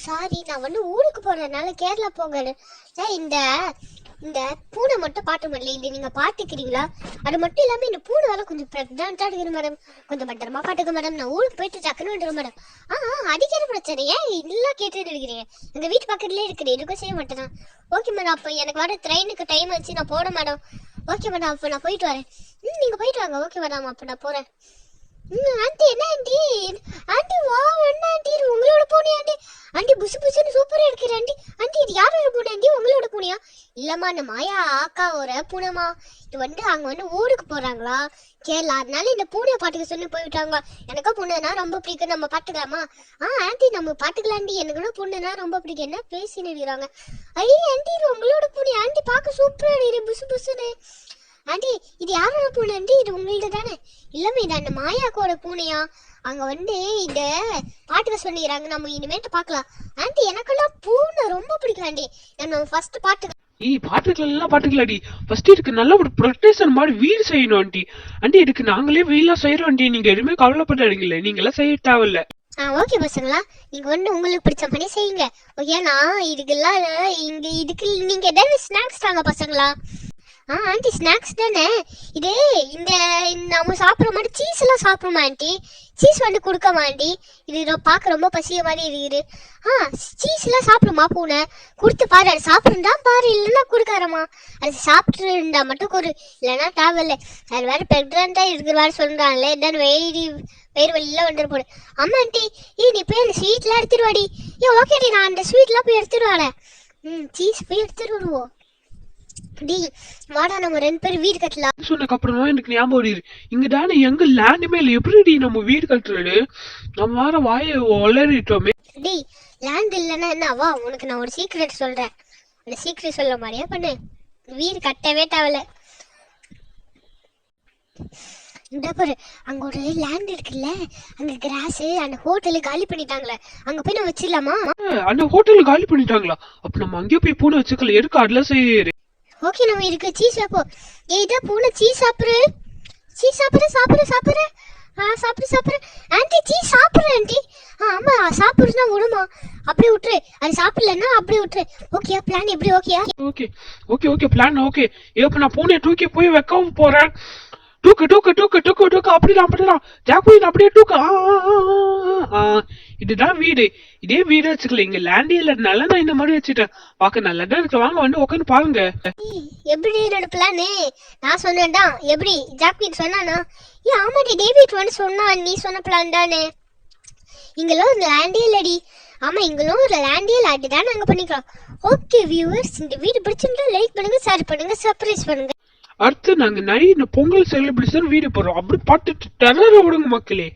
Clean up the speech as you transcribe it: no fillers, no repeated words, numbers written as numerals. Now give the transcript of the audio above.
Sorry, நான் ஊருக்கு போறதுனால கேரளா போகல. இந்த இந்த பூனை மட்டும் பாட்டு முடியல. இது நீங்க பாத்துக்கிறீங்களா? அது மட்டும் இல்லாம இந்த பூனை வேலை கொஞ்சம் பிரெக்னெண்டா இருக்குது மேடம். கொஞ்சம் பத்திரமா பாட்டுக்க மேடம். நான் ஊருக்கு போயிட்டு டக்குன்னு வந்துடும் மேடம். அடிக்கிற பிரச்சனை ஏன் இதெல்லாம் கேட்டுட்டு இருக்கிறீங்க? எங்க வீட்டு பக்கத்துலயே இருக்குது, எதுக்கும் செய்ய மாட்டேன். ஓகே மேடம், அப்போ எனக்கு வர ட்ரெயினுக்கு டைம் ஆச்சு, நான் போறேன் மேடம். ஓகே மேடம், அப்போ நான் போயிட்டு வரேன். நீங்க போயிட்டு வாங்க. ஓகே மேடம், அப்போ நான் போறேன். ஆண்டி, என்ன ஆண்டி? ஆண்டி வா, என்ன ஆண்டி இது உங்களோட பூனை ஆண்டி? ஆண்டி புசு புசுன்னு சூப்பரா இருக்கிற ஆண்டி. ஆண்டி இது யாரோட பூனை ஆண்டி? உங்களோட பூனையா? இல்லம்மா, இந்த மாயா அக்காவோட பூனைமா. இது அங்க ஊருக்கு போறாங்களா கேரளா, அதனால இந்த பூனையை பாட்டுக்க சொல்லி போயிட்டாங்க. எனக்கும் பூனைனா ரொம்ப பிடிக்கும், நம்ம பாத்துக்கலாமா? ஆண்டி நம்ம பாத்துக்கலாண்டி, எனக்கு பூனைனா ரொம்ப பிடிக்கும். என்ன பேசி நிறுறாங்க? ஐயே ஆண்டி, இது உங்களோட பூனை ஆண்டி, பார்க்க சூப்பரா இருக்கு புசு புசுன்னு. ஆண்டி இது யாரோட பூனை ஆண்டி? இது உங்களது தானே? இல்லம்மா, இது அந்த மாயாக்கோட பூனையா. அங்க இந்த பாட்டுக்க சொல்லிக்கிறாங்க, நம்ம இனிமேட்டு பார்க்கலாம். ஆண்டி எனக்கெல்லாம் பூனை ரொம்ப பிடிக்கும் ஆண்டி. நம்ம ஃபர்ஸ்ட் பாட்டுக்க பாட்டுக்கலாடி. ஃபர்ஸ்ட் இதுக்கு நல்ல ஒரு ப்ரொடெக்ஷன் மாதிரி வீடு செய்யணும் ஆண்டி. ஆண்டி இதுக்கு நாங்களே வீடெல்லாம் செய்யறோம் ஆண்டி. நீங்க எதுவுமே கவலைப்படாதீங்களே, நீங்க எல்லாம் செய்ய தேவையில்ல. ஓகே பசங்களா, நீங்க உங்களுக்கு பிடிச்ச பண்ணி செய்யுங்க. ஓகேண்ணா, இதுக்கெல்லாம் இதுக்கு நீங்க ஏதாவது ஸ்நாக்ஸ் தாங்க பசங்களா. ஆண்டி ஸ்நாக்ஸ் தானே இது? இந்த நம்ம சாப்பிட்ற மாதிரி சீஸ் எல்லாம் சாப்பிடுமா ஆண்டி? Cheese கொடுக்கமா aunty? இது பார்க்க ரொம்ப பசிய மாதிரி இருக்குது. சீஸ் எல்லாம் சாப்பிடுமா பூனை? கொடுத்து பாரு, அது சாப்பிடுந்தா பாரு, இல்லைன்னா கொடுக்காரமா. அது சாப்பிட்டு இருந்தா மட்டும் கொடு, இல்லைன்னா தேவையில்லை. அது வேற பிரெக்னெண்டா இருக்கிற மாதிரி சொல்றாங்களே, என்னன்னு வயிறு வழியில வந்துட்டு போடு. ஆமா ஆண்டி, நீ போய் அந்த ஸ்வீட்லாம் எடுத்துருவாடி. ஓகேடி, நான் அந்த ஸ்வீட்லாம் போய் எடுத்துருவானே. சீஸ் போய் எடுத்துட்டு வருவோம். வாடா, நம்ம 2 பேரும் வீடு கட்டலாம். சொன்னக்கு அப்புறமா எனக்கு ஞாபகம் வருது, இங்க தானே எங்க லேண்டுமே இல்லை, எப்படி நம்ம வீடு கட்டுறது? நம்ம வேற வாய வளரிட்டோமே. லேண்ட் இல்லைன்னா என்னவா? உனக்கு நான் ஒரு சீக்ரெட் சொல்றேன். அந்த சீக்ரெட் சொல்ல மாதிரியா பண்ணு. வீடு கட்டவே தேவையில்ல. இந்த பாரு, அங்க ஒரு லேண்ட் இருக்குல்ல, அங்க கிராஸ், அந்த ஹோட்டலு காலி பண்ணிட்டாங்களே, அங்க போய் நம்ம வச்சிடலாமா? அந்த ஹோட்டல் காலி பண்ணிட்டாங்களா? அப்ப நம்ம அங்கேயே போய் பூனை வச்சுக்கல, எதுக்கு அதெல்லாம் செய்ய? ஓகே, நம்ம இருக்கு சீஸ் வைப்போம். இதா பூனை சீஸ் சாப்பிடு, சீஸ் சாப்பிடு சாப்பிடு சாப்பிடு. சாப்பிடு சாப்பிடு ஆண்டி, சீஸ் சாப்பிடு ஆண்டி. ஆமா, சாப்பிடுனா விடுமா? அப்படியே விட்டுரு, அது சாப்பிடலன்னா அப்படியே விட்டுரு. ஓகே, பிளான் எப்படி? Okay okay okay okay plan okay. இப்ப நான் பூனையை தூக்கி போய் வைக்க போறேன். தூக்கு தூக்கு தூக்கு தூக்கு தூக்கு, அப்படிதான் ஜாக்குயின் அப்படியே தூக்கு. இதுதான் வீடு. இதே வீடு வச்சுக்கல, இங்க லேண்டே இல்லதுனால நான் இந்த மாதிரி வச்சுட்டேன். பார்க்க நல்லதா இருக்கு, வாங்க உட்காந்து பாருங்க. எப்படி என்னோட பிளானு? நான் சொன்னேன்டா, எப்படி ஜாக்குயின் சொன்னானா? ஆமாடி, டேவிட் சொன்னா, நீ சொன்ன பிளான் தானே. இங்கெல்லாம் ஒரு லேண்டே இல்லடி. ஆமா, இங்கெல்லாம் ஒரு லேண்டே இல்லை, அதுதான் நாங்க பண்ணிக்கலாம். ஓகே வியூவர்ஸ், இந்த வீடு பிடிச்சிருந்தா லைக் பண்ணுங்க, ஷேர் பண்ணுங்க, சப்ஸ்கிரைப் பண்ணுங்க. அடுத்து நாங்க நிறைய பொங்கல் செலிப்ரேஷன் வீடியோ போடுறோம், அப்படி பார்த்துட்டு டெரர் விடுங்க மக்களே.